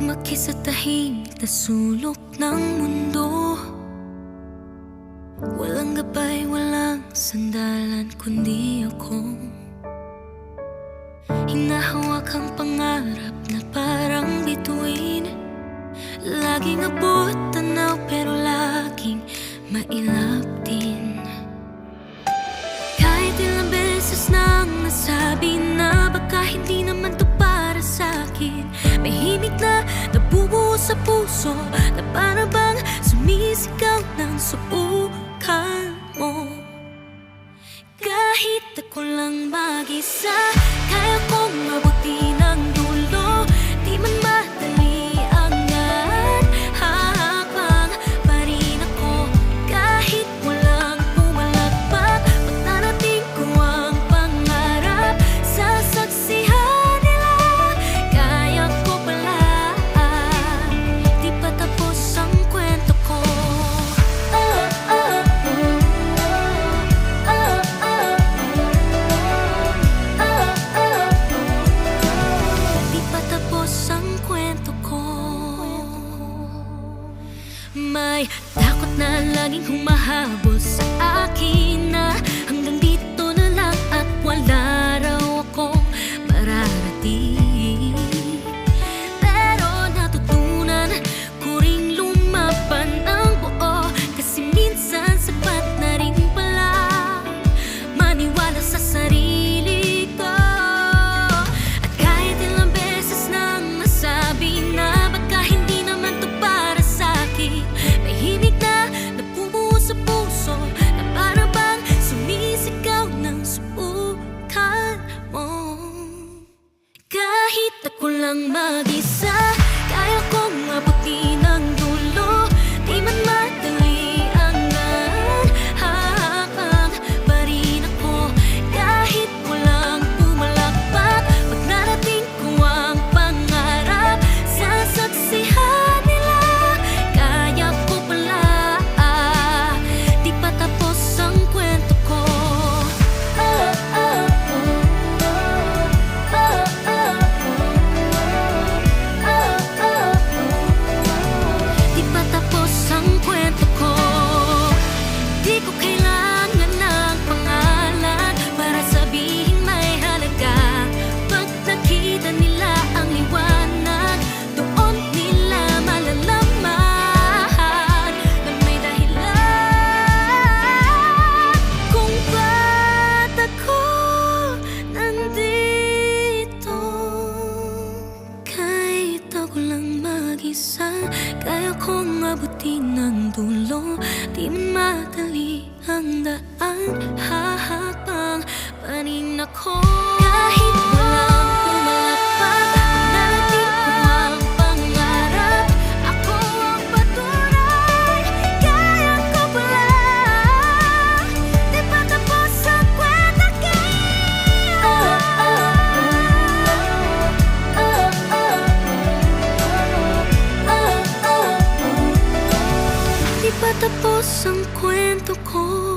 Lumaki sa tahimik na sulok ng mundo. Walang gabay, walang sandalan, kundi ako. Hinahawak ang pangarap na parang bituin. Laging abot tanaw pero laging mailap din. Kahit ilang beses nang nasabi na baka hindi naman to para sa'kin, may himig na nabubuo sa puso na para bang sumisigaw ng subukan mo. Kahit ako lang mag-isa, kaya kong mabuti ng dulo. Di man madali ang yan, hahakbang pa rin ako. Kahit walang pumalagpak, pag narating ko ang pangarap, sasaksihan nila, kaya ko pala. Di pa tapos ang kwento ko. May takot na laging humahabol sa akin na hanggang dito na lang at wala raw akong mararating. Pero natutunan ko ring lumaban ng buo, kasi minsan sapat na rin pala maniwala sa sarili ko. At kahit ilang beses nang nasabi na baka hindi naman to para sa'kin, may himig na nabubuo sa puso na para bang sumisigaw ng subukan mo. Kahit ako lang mag-isa, kaya kong mabuti ng dulo. Di man madali ang daan, hahakbang pa rin ako. Kahit walang pumalakpak, pag narating ko ang pangarap, sasaksihan nila, kaya ko pala. Di pa tapos ang kwento ko. Di pa tapos ang kwento ko. Di ko kailangan ng pangalan para sabihin may halaga. Pag nakita nila ang liwanag, doon nila malalaman na may dahilan kung ba't ako nandito. Kahit ako lang mag-isa, kaya kong abutin ng dulo. Di man madali ang daan, hahakbang pa rin ako. Kahit walang pumalakpak, pag narating ko ang pangarap, ako ang patunay, kaya ko pala. Di pa tapos ang kwento ko. Di pa tapos ang kwento ko.